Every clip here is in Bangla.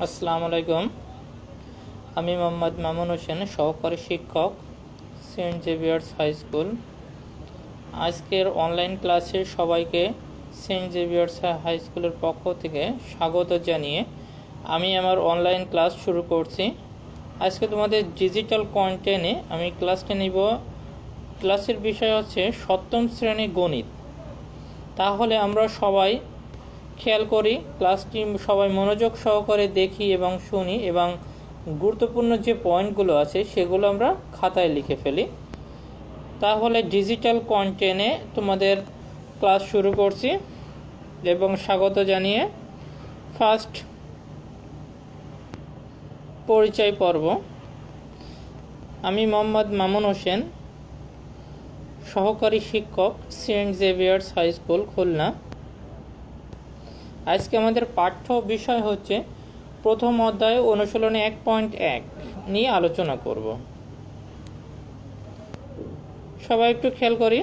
আসসালামু আলাইকুম। আমি মোহাম্মদ মামুন হোসেন, সহকারী শিক্ষক, সেন্ট জেভিয়ার্স হাই স্কুল। আজকের অনলাইন ক্লাসে সবাইকে সেন্ট জেভিয়ার্স হাই স্কুলের পক্ষ থেকে স্বাগত জানিয়ে আমি আমার অনলাইন ক্লাস শুরু করছি। আজকে তোমাদের ডিজিটাল কন্টেন্টে আমি ক্লাসটা নিব। ক্লাসের বিষয় হচ্ছে সপ্তম শ্রেণী গণিত। তাহলে আমরা সবাই খেয়াল করি, ক্লাসটি সবাই মনোযোগ সহকারে দেখি এবং শুনি, এবং গুরুত্বপূর্ণ যে পয়েন্টগুলো আছে সেগুলো আমরা খাতায় লিখে ফেলি। তাহলে ডিজিটাল কন্টেন্টে তোমাদের ক্লাস শুরু করছি এবং স্বাগত জানিয়ে ফার্স্ট পরিচয় পর্ব। আমি মোহাম্মদ মামুন হোসেন, সহকারী শিক্ষক, Saint Xavier's high school, Khulna. আজকে আমাদের পাঠ্য বিষয় হচ্ছে প্রথম অধ্যায় অনুশীলনী 1.1 নিয়ে আলোচনা করব। সবাই একটু খেয়াল করি,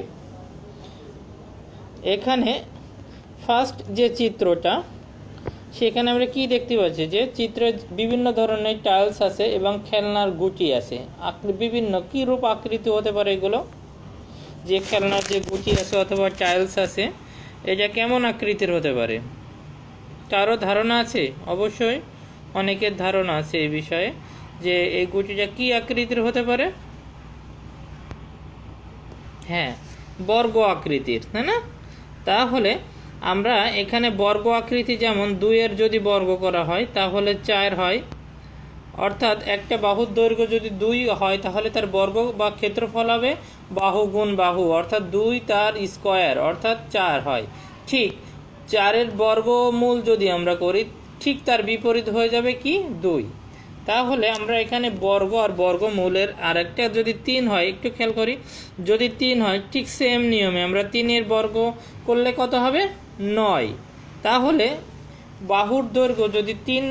এখানে ফার্স্ট যে চিত্রটা, সেখানে আমরা কি দেখতে পাচ্ছি যে চিত্রে বিভিন্ন ধরনের টাইলস আছে এবং খেলনার গুটি আছে। বিভিন্ন কি রূপ আকৃতি হতে পারে এগুলো? যে খেলনার যে গুটি আছে অথবা টাইলস আছে, এটা কেমন আকৃতির হতে পারে? কারো ধারণা আছে? অবশ্যই অনেকের ধারণা আছে এই বিষয়ে যে এই গুটিটা কি আকৃতির হতে পারে। হ্যাঁ, বর্গ আকৃতির, তাই না? তাহলে আমরা এখানে বর্গ আকৃতি, যেমন 2-এর যদি বর্গ করা হয় তাহলে 4 হয়, অর্থাৎ একটা বাহুর দৈর্ঘ্য যদি 2 হয় তাহলে তার বর্গ বা ক্ষেত্রফল হবে বাহু গুণ বাহু, অর্থাৎ 2 তার স্কোয়ার অর্থাৎ 4 হয়। ঠিক 4-এর বর্গমূল যদি আমরা করি, ঠিক তার বিপরীত হয়ে যাবে কি 2। তাহলে আমরা এখানে বর্গ আর বর্গমূলের আরেকটা যদি 3 হয়, একটু খেয়াল করি, যদি 3 হয় ঠিক সেম নিয়মে আমরা 3-এর বর্গ করলে কত হবে? 9। তাহলে বাহুর দৈর্ঘ্য যদি 3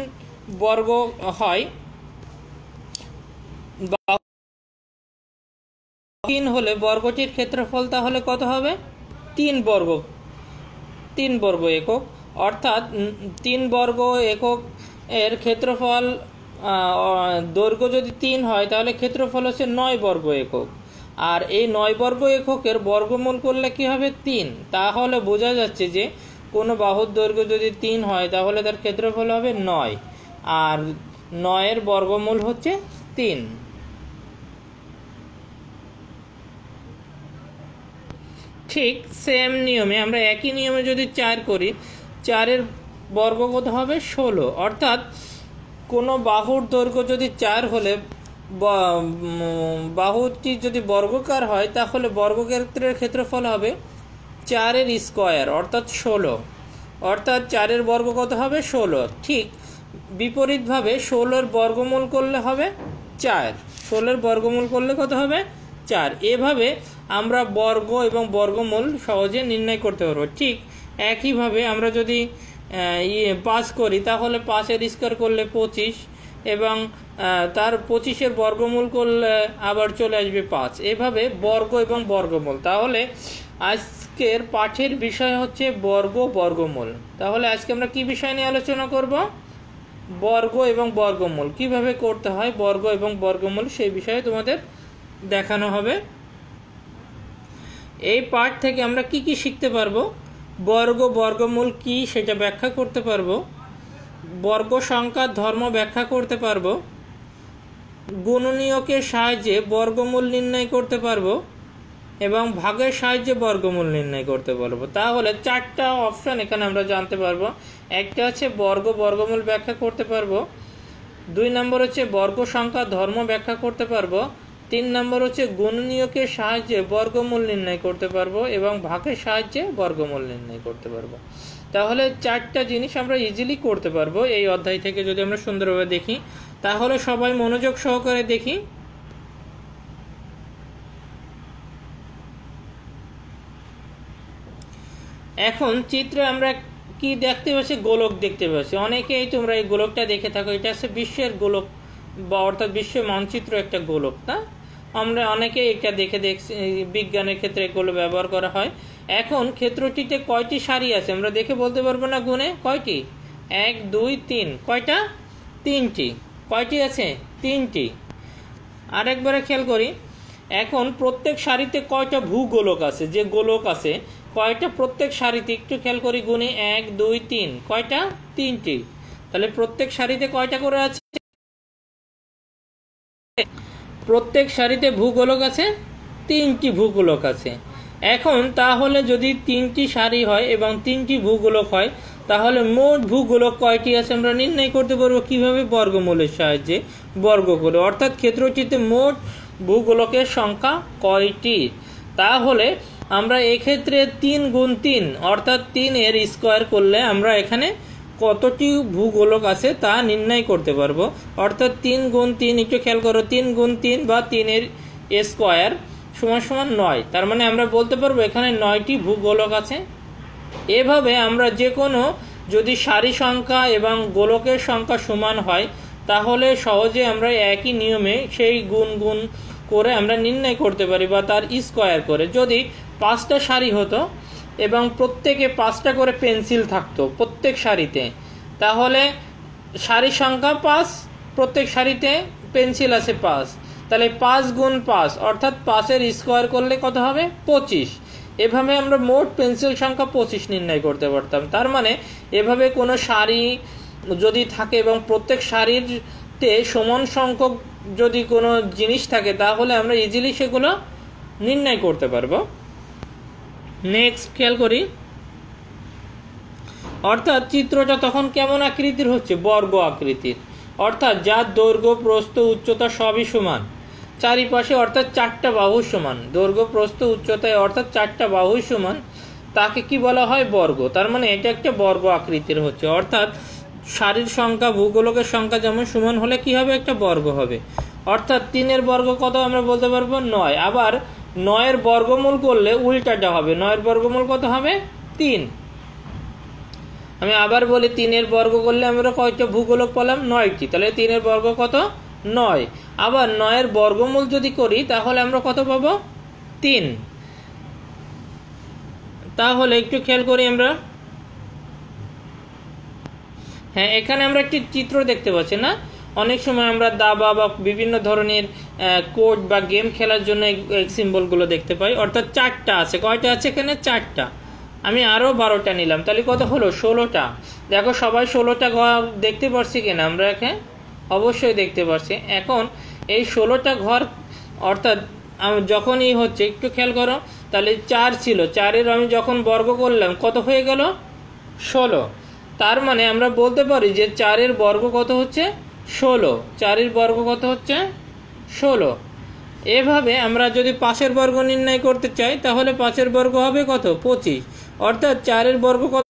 বর্গ হয়, 3 হলে বর্গটির ক্ষেত্রফল তাহলে কত হবে? 3 বর্গ একক, অর্থাৎ 3 বর্গ একক এর ক্ষেত্রফল, দৈর্ঘ্য যদি 3 হয় তাহলে ক্ষেত্রফল হচ্ছে 9 বর্গ একক। আর এই 9 বর্গ এককের বর্গমূল করলে কি হবে? 3। তাহলে বোঝা যাচ্ছে যে কোনো বাহুর দৈর্ঘ্য যদি 3 হয় তাহলে তার ক্ষেত্রফল হবে 9, আর 9-এর বর্গমূল হচ্ছে 3। ঠিক সেম নিয়মে আমরা একই নিয়মে যদি 4 করি, 4-এর বর্গ কত হবে? 16। অর্থাৎ কোনো বাহুর দৈর্ঘ্য যদি 4 হলে বাহুটি যদি বর্গকার হয় তাহলে বর্গক্ষেত্রের ক্ষেত্রফল হবে 4-এর স্কোয়ার অর্থাৎ 16। অর্থাৎ 4-এর বর্গ কত হবে? 16। ঠিক বিপরীতভাবে 16-এর বর্গমূল করলে হবে 4। 16-এর বর্গমূল করলে কত হবে? 4। এভাবে আমরা বর্গ এবং বর্গমূল সহজে নির্ণয় করতে পারবো। ঠিক একইভাবে আমরা যদি 5 করি তাহলে 5-এর স্কোয়ার করলে 25, এবং তার 25-এর বর্গমূল করলে আবার চলে আসবে 5। এভাবে বর্গ এবং বর্গমূল। তাহলে আজকের পাঠের বিষয় হচ্ছে বর্গ বর্গমূল। তাহলে আজকে আমরা কি বিষয় নিয়ে আলোচনা করব? বর্গ এবং বর্গমূল কিভাবে করতে হয়, বর্গ এবং বর্গমূল, সেই বিষয়ে তোমাদের দেখানো হবে। এই পাঠ থেকে আমরা কি কি শিখতে পারবো? বর্গ বর্গমূল কি সেটা ব্যাখ্যা করতে পারবো, বর্গ সংখ্যার ধর্ম ব্যাখ্যা করতে পারবো, গুণনীয়কের সাহায্যে বর্গমূল নির্ণয় করতে পারবো, এবং ভাগের সাহায্যে বর্গমূল নির্ণয় করতে পারবো। তাহলে 4টা অপশন এখানে আমরা জানতে পারবো। একটা হচ্ছে বর্গ বর্গমূল ব্যাখ্যা করতে পারবো, 2 নম্বর হচ্ছে বর্গ সংখ্যার ধর্ম ব্যাখ্যা করতে পারবো, 3 নম্বর হচ্ছে গুণনীয়কের সাহায্যে বর্গমূল নির্ণয় করতে পারবো, এবং ভাগের সাহায্যে বর্গমূল নির্ণয় করতে পারবো। তাহলে 4টা জিনিস আমরা ইজিলি করতে পারবো এই অধ্যায় থেকে যদি আমরা সুন্দরভাবে দেখি। তাহলে সবাই মনোযোগ সহকারে দেখি। এখন চিত্রে আমরা কি দেখতে পাচ্ছি? গোলক দেখতে পাচ্ছি। অনেকেই তোমরা এই গোলকটা দেখে থাকো, এটা হচ্ছে বিশ্বের গোলক, বা অর্থাৎ বিশ্ব মানচিত্র একটা গোলক, না? আমরা অনেকেই এটা দেখে দেখছি, বিজ্ঞানের ক্ষেত্রে এগুলো ব্যবহার করা হয়। এখন ক্ষেত্রটিতে কয়টি সারি আছে আমরা দেখে বলতে পারবো না গুণে? কয়টি? 1 2 3। কয়টা? তিনটি। কয়টি আছে? তিনটি। আরেকবারে খেয়াল করি, এখন প্রত্যেক সারিতে কয়টা ভূগোলক আছে, যে গোলক আছে কয়টা প্রত্যেক সারিতে, একটু খেয়াল করি, গুণে 1 2 3, কয়টা? তিনটি। তাহলে প্রত্যেক সারিতে কয়টা করে আছে? প্রত্যেক সারিতে ভূগোলক আছে, তিনটি ভূগোলক আছে। এখন তাহলে যদি তিনটি সারি হয় এবং তিনটি ভূগোলক হয়, তাহলে মোট ভূগোলক কয়টি আছে আমরা নির্ণয় করতে পারবো কিভাবে? বর্গমূলের সাহায্যে বর্গ করে, অর্থাৎ ক্ষেত্রটিতে মোট ভূগোলকের সংখ্যা কয়টি। তাহলে আমরা এক্ষেত্রে 3 গুণ 3 অর্থাৎ 3 এর স্কোয়ার করলে আমরা এখানে কতটি ভূগোলক আছে তা নির্ণয় করতে পারবো। অর্থাৎ 3 গুণ 3, একটু খেয়াল করো, 3 গুণ 3 বা 3 এর স্কোয়ার সমান সমান 9। তার মানে আমরা বলতে পারবো এখানে 9টি ভূগোলক আছে। এভাবে আমরা যে কোনো যদি সারি সংখ্যা এবং গোলকের সংখ্যা সমান হয়, তাহলে সহজে আমরা একই নিয়মে সেই গুণ গুণ করে আমরা নির্ণয় করতে পারি বা তার স্কোয়ার করে। যদি 5টা সারি হতো এবং প্রত্যেকে 5টা করে পেন্সিল থাকতো প্রত্যেক সারিতে, তাহলে সারি সংখ্যা 5, প্রত্যেক সারিতে পেন্সিল আছে 5, তাহলে 5 গুণ 5 অর্থাৎ 5-এর স্কোয়ার করলে কত হবে? 25। এভাবে আমরা মোট পেন্সিল সংখ্যা 25 নির্ণয় করতে পারতাম। তার মানে এভাবে কোনো সারি যদি থাকে এবং প্রত্যেক সারিতে সমান সংখ্যক যদি কোনো জিনিস থাকে, তাহলে আমরা ইজিলি সেগুলো নির্ণয় করতে পারবো। নেক্সট খেয়াল করি, অর্থাৎ চিত্রটা তখন কেমন আকৃতির হচ্ছে? বর্গ আকৃতির, অর্থাৎ যার দৈর্ঘ্য প্রস্থ উচ্চতা সবই সমান, চারিপাশে অর্থাৎ 4টা বাহু সমান, দৈর্ঘ্য প্রস্থ উচ্চতায় অর্থাৎ 4টা বাহু সমান, তাকে কি বলা হয়? বর্গ। তার মানে এটা একটা বর্গ আকৃতির হচ্ছে, অর্থাৎ সারির সংখ্যা ভূগোলকের সংখ্যা যেমন সমান হলে কি হবে? একটা বর্গ হবে। অর্থাৎ 3-এর বর্গ কত আমরা বলতে পারবো? 9। আবার 9-এর বর্গমূল করলে উল্টাটা হবে, 9-এর বর্গমূল কত হবে? 3। আমি আবার বলি, 3-এর বর্গ করলে আমরা কয়টা ভূগোলক পেলাম? 9টি। তাহলে 3-এর বর্গ কত? 9। আবার 9-এর বর্গমূল যদি করি তাহলে আমরা কত পাবো? 3। তাহলে একটু খেয়াল করি আমরা, হ্যাঁ এখানে আমরা একটি চিত্র দেখতে পাচ্ছি না? অনেক সময় আমরা দাবা বা বিভিন্ন ধরনের কোড বা গেম খেলার জন্য এই সিম্বলগুলো দেখতে পাই। অর্থাৎ 4টা আছে, কয়টা আছে এখানে? 4টা। আমি আরও 12টা নিলাম, তাহলে কত হলো? 16টা। দেখো সবাই 16টা ঘর দেখতে পারছি কিনা আমরা? এখানে অবশ্যই দেখতে পারছি। এখন এই 16টা ঘর অর্থাৎ যখনই হচ্ছে, একটু খেয়াল করো, তাহলে 4 ছিল, 4-এর আমি যখন বর্গ করলাম কত হয়ে গেল? 16। তার মানে আমরা বলতে পারি যে 4-এর বর্গ কত হচ্ছে? 16। 4-এর বর্গ কত হচ্ছে? 16। এভাবে আমরা যদি 5-এর বর্গ নির্ণয় করতে চাই, তাহলে 5-এর বর্গ হবে কত? 25। অর্থাৎ 4-এর বর্গ কত?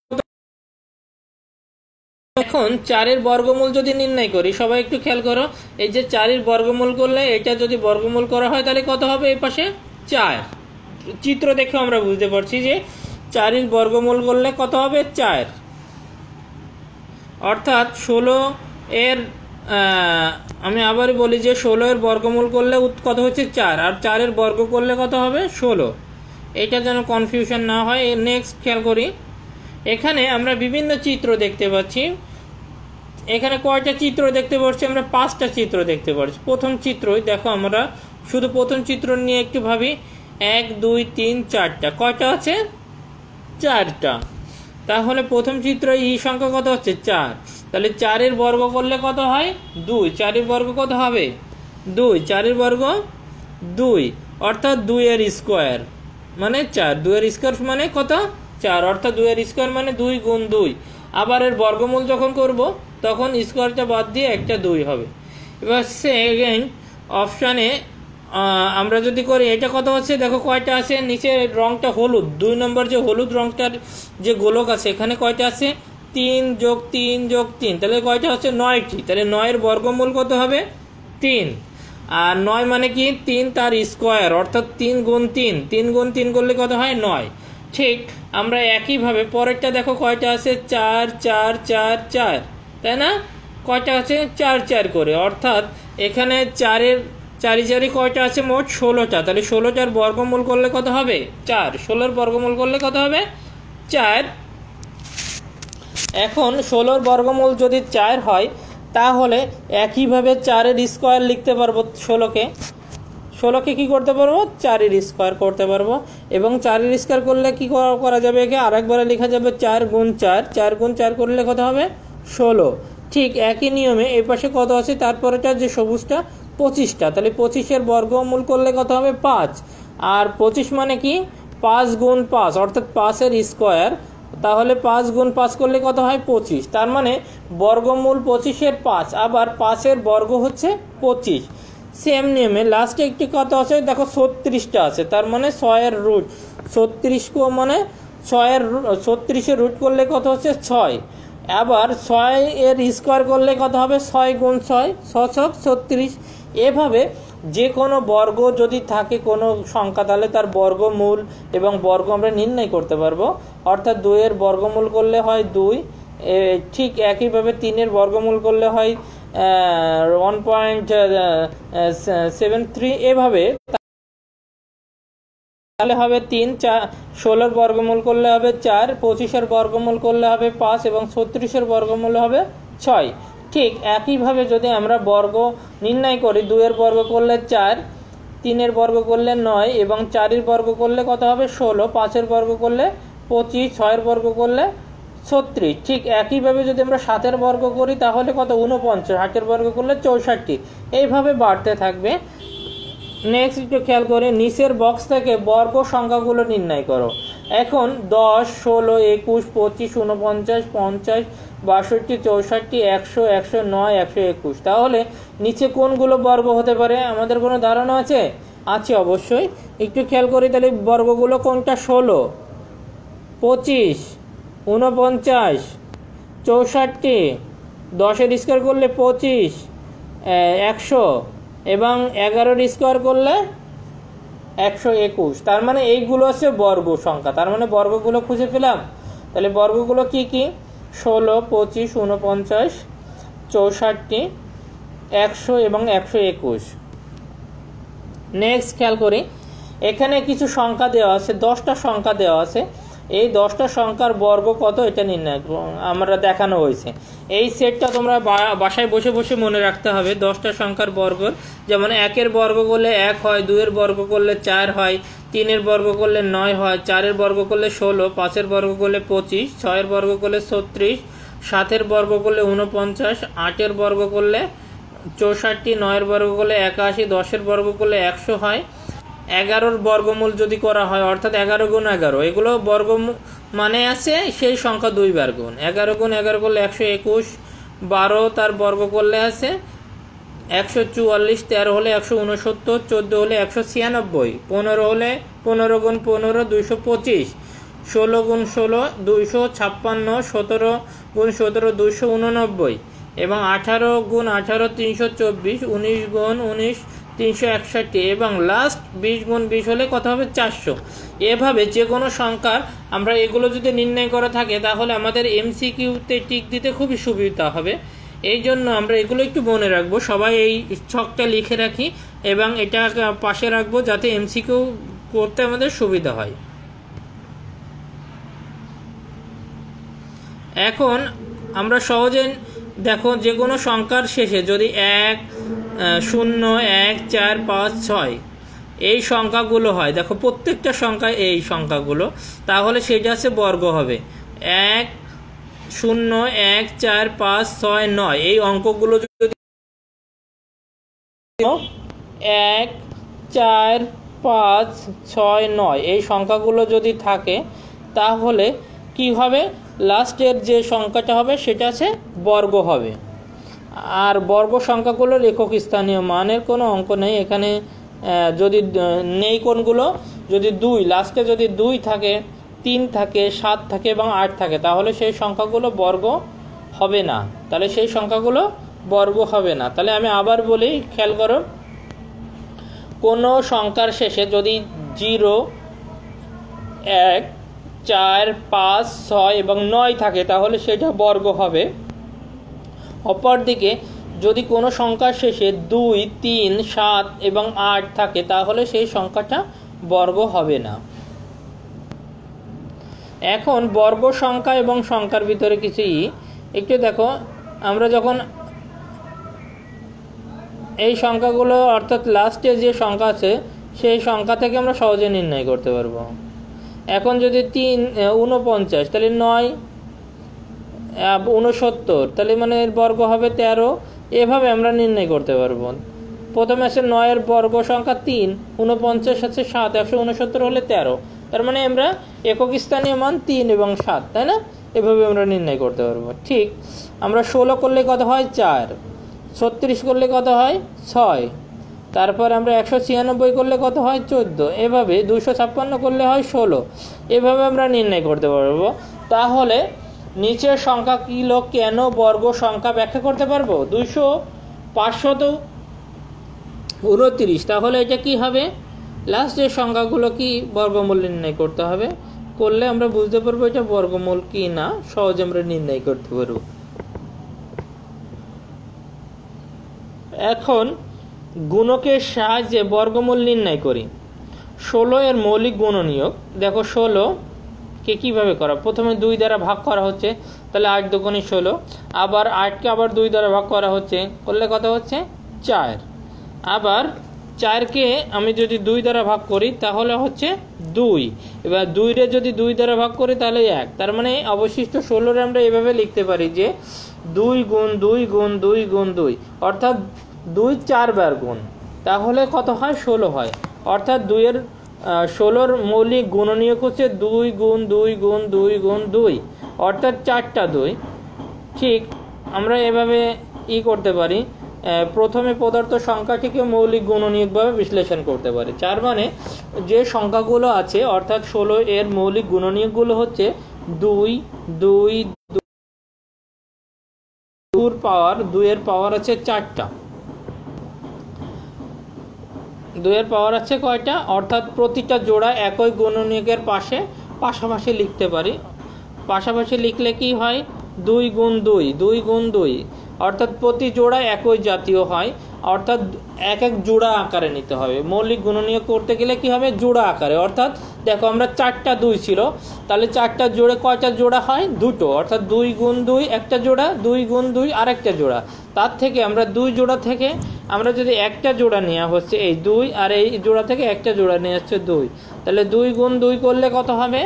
এখন 4-এর বর্গমূল যদি নির্ণয় করি, সবাই একটু খেয়াল করো, এই যে 4-এর বর্গমূল করলে এটা যদি বর্গমূল করা হয় তাহলে কত হবে? এই পাশে 4। চিত্র দেখে আমরা বুঝতে পারছি যে 4-এর বর্গমূল করলে কত হবে? 4। অর্থাৎ 16-এর আমি আবার বলি যে 16-এর বর্গমূল করলে কত হচ্ছে? 4, আর 4-এর বর্গ করলে কত হবে? 16। এটা যেন কনফিউশন না হয়। নেক্সট খেয়াল করি, এখানে আমরা বিভিন্ন চিত্র দেখতে পাচ্ছি। এখানে কয়টা চিত্র দেখতে পাচ্ছি আমরা? 5টা চিত্র দেখতে পাচ্ছি। প্রথম চিত্রই দেখো, আমরা শুধু প্রথম চিত্র নিয়ে একটু ভাবি। 1 2 3 4টা, কয়টা আছে? 4টা। তাহলে প্রথম চিত্র ই সংখ্যা কত হচ্ছে? 4। তাহলে 4-এর বর্গ করলে কত হয়? 2। 4-এর বর্গ কত হবে? 2। 4-এর বর্গ 2, অর্থাৎ 2-এর স্কোয়ার মানে 4। 2-এর স্কোয়ার মানে কত? 4। অর্থাৎ 2-এর স্কোয়ার মানে 2 গুণ 2। আবার এর বর্গমূল যখন করব তখন স্কোয়ারটা বাদ দিয়ে একটা 2 হবে। এবার সেকেন্ড অপশানে আমরা যদি করি, এটা কত হচ্ছে? দেখো কয়টা আছে, নিচে রংটা হলুদ, 2 নম্বর যে হলুদ রংটার যে গোলক আছে এখানে কয়টা আছে? 3 যোগ 3 যোগ 3, তাহলে কয়টা হচ্ছে? 9টি। তাহলে 9-এর বর্গমূল কত হবে? 3। আর 9 মানে কি? 3 তার স্কোয়ার, অর্থাৎ 3 গুণ 3, 3 গুণ 3 করলে কত হয়? 9। ঠিক আমরা একইভাবে পরেরটা দেখো কয়টা আছে? 4 4 4 4, তাই না? কয়টা আছে? 4 4 করে, অর্থাৎ এখানে 4-এর 4 4 কয়টা আছে? মোট 16টা। তাহলে 16টার বর্গমূল করলে কত হবে? 4। 16-এর বর্গমূল করলে কত হবে? 4। এখন 16-এর বর্গমূল যদি 4 হয়, তাহলে একইভাবে 4-এর স্কোয়ার লিখতে পারবো 16কে কী করতে পারবো 4-এর স্কোয়ার করতে পারবো এবং 4-এর স্কোয়ার করলে কী করা যাবে, একে আরেকবারে লেখা যাবে 4 গুণ 4, 4 গুণ 4 করলে কত হবে 16। ঠিক একই নিয়মে এই পাশে কত আছে তারপরেটা যে সবুজটা 25টা, তাহলে 25-এর বর্গমূল করলে কত হবে 5, আর 25 মানে কি 5 গুণ 5 অর্থাৎ 5-এর স্কোয়ার, তাহলে 5 গুণ 5 করলে কত হয় 25, তার মানে বর্গমূল 25-এর 5, আবার 5-এর বর্গ হচ্ছে 25। সেম নিয়মে লাস্টে একটি কত আছে দেখো 36টা আছে, তার মানে 6-এর রুট 36 মানে 36-এর রুট করলে কত হচ্ছে 6, আবার 6-এর স্কোয়ার করলে কত হবে 6 গুণ 6, 6 36। এভাবে যে কোনো বর্গ যদি থাকে কোনো সংখ্যা তাহলে তার বর্গমূল এবং বর্গ আমরা নির্ণয় করতে পারবো, অর্থাৎ 2-এর বর্গমূল করলে হয় 2, ঠিক একইভাবে 3-এর বর্গমূল করলে হয় 1.73, এভাবে তাহলে হবে 3, 16-এর বর্গমূল করলে হবে 4, 25-এর বর্গমূল করলে হবে 5 এবং 36-এর বর্গমূল হবে 6। ঠিক একইভাবে যদি আমরা বর্গ নির্ণয় করি 2-এর বর্গ করলে 4, 3-এর বর্গ করলে 9 এবং 4-এর বর্গ করলে কত হবে 16, 5-এর বর্গ করলে 25, 6-এর বর্গ করলে 36। ঠিক একইভাবে যদি আমরা 7-এর বর্গ করি তাহলে কত 49, 8-এর বর্গ করলে 64, এইভাবে বাড়তে থাকবে। নেক্সট একটু খেয়াল করে নিচের বক্স থেকে বর্গ সংখ্যাগুলো নির্ণয় করো। এখন 10, 16, 21, 25, 49, 50, 62, 64, 100, 109, 121, তাহলে নিচে কোনগুলো বর্গ হতে পারে আমাদের কোনো ধারণা আছে? আছে অবশ্যই, একটু খেয়াল করি তাহলে বর্গগুলো কোনটা 16, 25, 49, 64, 10-এর স্কোয়ার করলে 25, 100 এবং 11-এর স্কোয়ার করলে 121, তার মানে এইগুলো হচ্ছে বর্গ সংখ্যা, তার মানে বর্গগুলো খুঁজে পেলাম। তাহলে বর্গগুলো কি কি 16, 25, 49, 64, 100 এবং 121। নেক্সট খেয়াল করি এখানে কিছু সংখ্যা দেওয়া আছে, 10টা সংখ্যা দেওয়া আছে, এই 10টা সংখ্যার বর্গ কত এটা নির্ণয় আমরা দেখানো হয়েছে। এই সেটটা তোমরা বাসায় বসে বসে মনে রাখতে হবে 10টা সংখ্যার বর্গ, যেমন 1-এর বর্গ করলে 1 হয়, 2-এর বর্গ করলে 4 হয়, 3-এর বর্গ করলে 9 হয়, 4-এর বর্গ করলে 16, 5-এর বর্গ করলে 25, 6-এর বর্গ করলে 36, 7-এর বর্গ করলে 49, 8-এর বর্গ করলে 64, 9-এর বর্গ করলে 81, 10-এর বর্গ করলে 100 হয়। 11-র বর্গমূল যদি করা হয় অর্থাৎ 11 গুণ 11, এগুলো বর্গ মানে আছে সেই সংখ্যা 2 বার গুণ, 11 গুণ 11 করলে 121, 12 তার বর্গ করলে আছে 144, 13 হলে 169, 14 হলে 196, 15 হলে 15 গুণ 15 225, 16 গুণ 16 256, 17 গুণ 17 289 এবং 18 গুণ 18 324, 19 গুণ 19 361 এবং লাস্ট 20 গুণ 20 হলে কত হবে 400। এভাবে যে কোনো সংখ্যার আমরা এগুলো যদি নির্ণয় করা থাকে তাহলে আমাদের MCQতে টিক দিতে খুবই সুবিধা হবে। এই জন্য আমরা এগুলো একটু মনে রাখবো, সবাই এই ছকটা লিখে রাখি এবং এটা পাশে রাখবো যাতে MCQ করতে আমাদের সুবিধা হয়। এখন আমরা সহজে দেখো যে কোনো সংখ্যার শেষে যদি 1, 0, 1, 4, 5, 6 এই সংখ্যাগুলো হয়, দেখো প্রত্যেকটা সংখ্যায় এই সংখ্যাগুলো, তাহলে সেটা হচ্ছে বর্গ হবে 1, 0, 1, 4, 5, 6, 9 এই অঙ্কগুলো যদি 1, 4, 5, 6, 9 এই সংখ্যাগুলো যদি থাকে তাহলে কি হবে লাস্টের যে সংখ্যাটা হবে সেটা আছে বর্গ হবে। আর বর্গ সংখ্যাগুলোর একক স্থানীয় মানের কোনো অঙ্ক নেই এখানে, যদি নেই কোনগুলো, যদি 2 লাস্টে যদি 2 থাকে, 3 থাকে, 7 থাকে এবং 8 থাকে তাহলে সেই সংখ্যাগুলো বর্গ হবে না, তাহলে সেই সংখ্যাগুলো বর্গ হবে না। তাহলে আমি আবার বলি, খেয়াল করো, কোনো সংখ্যার শেষে যদি 0, 1, 4, 5, 6 এবং 9 থাকে তাহলে সেটা বর্গ হবে। অপরদিকে যদি কোনো সংখ্যার শেষে 2, 3, 7 এবং 8 থাকে তাহলে সেই সংখ্যাটা বর্গ হবে না। এখন বর্গ সংখ্যা এবং সংখ্যার ভিতরে কিছুই একটু দেখো, আমরা যখন এই সংখ্যাগুলো অর্থাৎ লাস্টে যে সংখ্যা আছে সেই সংখ্যা থেকে আমরা সহজে নির্ণয় করতে পারবো। এখন যদি 49 তাহলে 9 69 তাহলে মানে এর বর্গ হবে 13, এভাবে আমরা নির্ণয় করতে পারবো। প্রথমে আছে 9 বর্গ সংখ্যা 3, 49 আছে 7, 169 হলে 13, তার মানে আমরা একক স্থানীয় মান 3 এবং 7, তাই না? এভাবে আমরা নির্ণয় করতে পারবো। ঠিক আমরা 16 করলে কত হয় 4, 36 করলে কত হয় 6, তারপর আমরা 196 করলে কত হয় 14, এভাবে 256 করলে হয় 16, এভাবে আমরা নির্ণয় করতে পারবো। তাহলে নিচের সংখ্যাগুলো কেন বর্গ সংখ্যা ব্যাখ্যা করতে পারবো? 529, তাহলে এটা কি হবে? লাস্টের সংখ্যাগুলো কি বর্গমূল নির্ণয় করতে হবে, করলে আমরা বুঝতে পারবো এটা বর্গমূল কি না, সহজে আমরা নির্ণয় করতে পারবো। এখন গুণকের সাহায্যে বর্গমূল নির্ণয় করি। 16 এর মৌলিক গুণনীয়ক দেখো, 16 কে কিভাবে করা? প্রথমে 2 দ্বারা ভাগ করা হচ্ছে, তাহলে 8 দুগুণে 16, আবার 8কে আবার 2 দ্বারা ভাগ করা হচ্ছে, করলে কত হচ্ছে 4, আবার 4কে আমি যদি 2 দ্বারা ভাগ করি তাহলে হচ্ছে 2, এবার 2 রে যদি 2 দ্বারা ভাগ করি তাহলে 1, তার মানে অবশিষ্ট 16 আমরা এভাবে লিখতে পারি যে 2 গুণ 2 গুণ 2 গুণ 2, অর্থাৎ 2 4 বার গুণ, তাহলে কত হয় 16 হয়। অর্থাৎ 16 মৌলিক গুণনীয়ক হচ্ছে 2 গুণ 2 গুণ 2 গুণ 2, অর্থাৎ 4টা 2। ঠিক আমরা এভাবে করতে পারি, প্রথমে পদার্থ সংখ্যাটিকে মৌলিক গুণনীয়কভাবে বিশ্লেষণ করতে পারি। 4 মানে যে সংখ্যাগুলো আছে অর্থাৎ 16 এর মৌলিক গুণনীয়কগুলো হচ্ছে 2 2 2 এর পাওয়ার আছে 4টা, 2 এর পাওয়ার আছে কয়টা? অর্থাৎ প্রতিটা জোড়া একই গুণনীয়কের পাশাপাশি লিখতে পারি। পাশাপাশি লিখলে কি হয়? 2 গুণ 2 2 গুণ 2, অর্থাৎ প্রতি জোড়া একই জাতীয় হয়, অর্থাৎ এক এক জোড়া আকারে নিতে হবে। মৌলিক গুণনীয়ক করতে গেলে কি হবে? জোড়া আকারে। অর্থাৎ দেখো আমরা 4টা 2 ছিল, তাহলে 4টা জোড়ে কয়টা জোড়া হয়? 2টো, অর্থাৎ 2 গুণ 2 একটা জোড়া, 2 গুণ 2 আরেকটা জোড়া। তার থেকে আমরা 2 জোড়া থেকে আমরা যদি একটা জোড়া নেওয়া হচ্ছে এই 2, আর এই জোড়া থেকে একটা জোড়া নিয়ে হচ্ছে 2, তাহলে 2 গুণ 2 করলে কত হবে?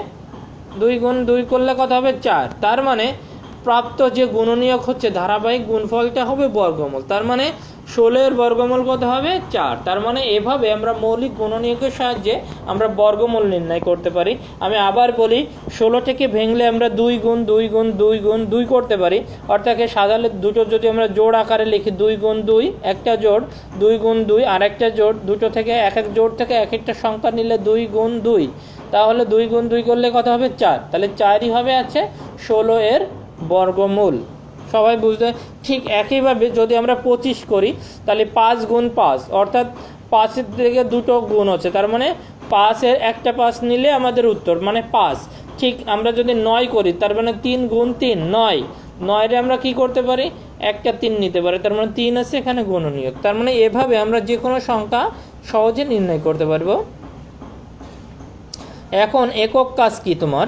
2 গুণ 2 করলে কত হবে? 4। তার মানে প্রাপ্ত যে গুণনীয়ক হচ্ছে ধারাবাহিক গুণফলটা হবে বর্গমূল, তার মানে 16 এর বর্গমূল কত হবে? 4। তার মানে এভাবে আমরা মৌলিক গুণনীয়কের সাহায্যে আমরা বর্গমূল নির্ণয় করতে পারি। আমি আবার বলি, 16 থেকে ভেঙলে আমরা 2 গুণ 2 গুণ 2 গুণ 2 করতে পারি, অর্থাৎ সাধারণ দুটো যদি আমরা জোড় আকারে লিখি 2 গুণ 2 একটা জোড়, 2 গুণ 2 আর একটা জোড়, দুটো থেকে এক এক জোড় থেকে এক একটা সংখ্যা নিলে 2 গুণ 2, তাহলে 2 গুণ 2 করলে কত হবে? 4। তাহলে 4ই হবে আছে 16 এর বর্গমূল। সবাই বুঝতে? ঠিক একইভাবে যদি আমরা 25 করি তাহলে 5 গুণ 5, অর্থাৎ 5 থেকে দুটো গুণ হচ্ছে, তার মানে 5 এর একটা 5 নিলে আমাদের উত্তর মানে 5। ঠিক আমরা যদি 9 করি তার মানে 3 গুণ 3 9, 9 আমরা কি করতে পারি? একটা 3 নিতে পারি, তার মানে 3 আছে এখানে গুণনীয়ক। তার মানে এভাবে আমরা যে কোনো সংখ্যা সহজে নির্ণয় করতে পারবো। এখন একক কাজ কি তোমার?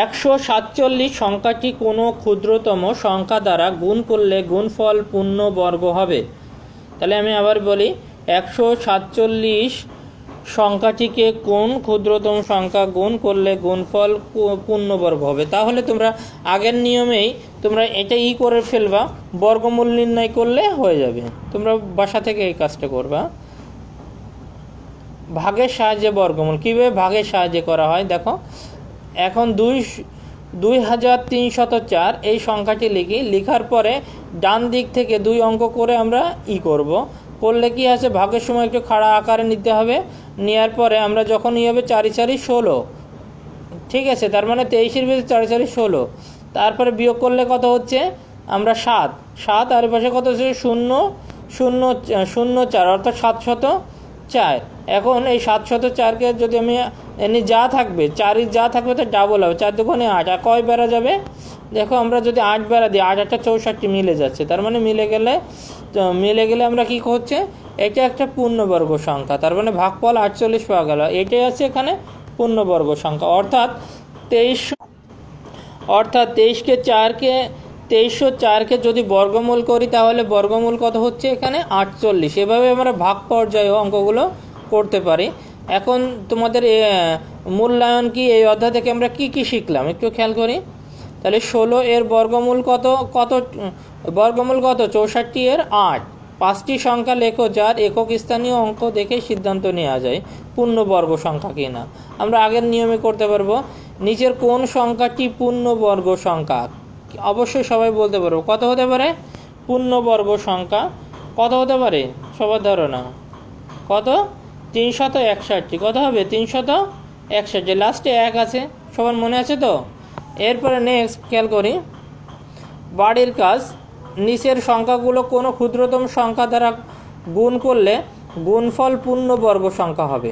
147 সংখ্যাটি কোনো ক্ষুদ্রতম সংখ্যা দ্বারা গুণ করলে গুণফল পূর্ণবর্গ হবে। তাহলে আমি আবার বলি, 147 সংখ্যাটিকে কোন ক্ষুদ্রতম সংখ্যা গুণ করলে গুণফল পূর্ণবর্গ হবে। তাহলে তোমরা আগের নিয়মেই তোমরা এটা করে ফেলবা, বর্গমূল নির্ণয় করলে হয়ে যাবে। তোমরা বাসা থেকে এই কাজটা করবা। ভাগের সাহায্যে বর্গমূল কীভাবে ভাগের সাহায্যে করা হয় দেখো। এখন 2304 এই সংখ্যাটি লিখি, লিখার পরে ডান দিক থেকে 2 অঙ্ক করে আমরা করলে কি আছে? ভাগের সময় একটু খাড়া আকারে নিতে হবে। নেওয়ার পরে আমরা যখন হবে 4 4 16, ঠিক আছে, তার মানে 23-এর ভিতরে 4 4 16, তারপরে বিয়োগ করলে কত হচ্ছে? আমরা 7 আর পাশে কত হচ্ছে? 0 0 0 4, অর্থাৎ 704। এখন এই 704কে যদি আমি যা থাকবে 4 যা থাকবে তো ডাবল হবে, 4 দুগুণে 8, আর কয় বেড়া যাবে? দেখো আমরা যদি 8 বেড়া দিই 8 8 64 মিলে যাচ্ছে, তার মানে মিলে গেলে আমরা কি হচ্ছে? এটা একটা পূর্ণবর্গ সংখ্যা, তার মানে ভাগফল 48 পাওয়া গেল। এটাই আছে এখানে পূর্ণবর্গ সংখ্যা, অর্থাৎ 23কে 2304কে যদি বর্গমূল করি তাহলে বর্গমূল কত হচ্ছে এখানে 48। এভাবে আমরা ভাগ পর্যায়ে অঙ্কগুলো করতে পারি। এখন তোমাদের মূল্যায়ন কি এই অধ্যায় থেকে আমরা কি কি শিখলাম একটু খেয়াল করি। তাহলে 16 এর বর্গমূল কত, বর্গমূল কত 64 এর 8। 5টি সংখ্যা লেখো যার একক স্থানীয় অঙ্ক দেখে সিদ্ধান্ত নেওয়া যায় পূর্ণবর্গ সংখ্যা কিনা। আমরা আগের নিয়মে করতে পারবো। নিচের কোন সংখ্যাটি পূর্ণবর্গ সংখ্যা, অবশ্যই সবাই বলতে পারবো কত হতে পারে পূর্ণবর্গ সংখ্যা, কত হতে পারে সবার ধারণা কত 361। কত হবে 361, লাস্টে 1 আছে, সবার মনে আছে তো। এরপরে নেক্সট খেয়াল করি, বাড়ির কাজ। নিচের সংখ্যাগুলো কোনো ক্ষুদ্রতম সংখ্যা দ্বারা গুণ করলে গুণফল পূর্ণবর্গ সংখ্যা হবে।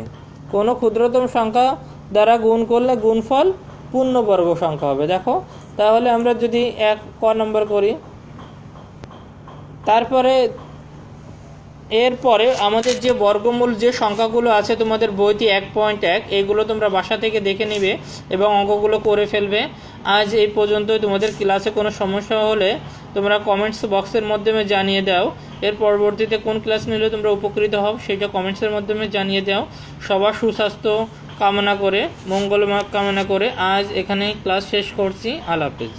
কোনো ক্ষুদ্রতম সংখ্যা দ্বারা গুণ করলে গুণফল পূর্ণবর্গ সংখ্যা হবে। দেখো তাহলে আমরা যদি 1 নম্বর করি, তারপরে এরপরে আমাদের যে বর্গমূল যে সংখ্যাগুলো আছে তোমাদের বইতে 1.1, এইগুলো তোমরা বাসা থেকে দেখে নেবে এবং অঙ্কগুলো করে ফেলবে। আজ এই পর্যন্তই। তোমাদের ক্লাসে কোনো সমস্যা হলে তোমরা কমেন্টস বক্সের মাধ্যমে জানিয়ে দাও। এর পরবর্তীতে কোন ক্লাস নিলে তোমরা উপকৃত হও সেটা কমেন্টসের মাধ্যমে জানিয়ে দাও। সবার সুস্বাস্থ্য কামনা করে, মঙ্গল কামনা করে আজ এখানে ক্লাস শেষ করছি। আল্লাহ হাফেজ।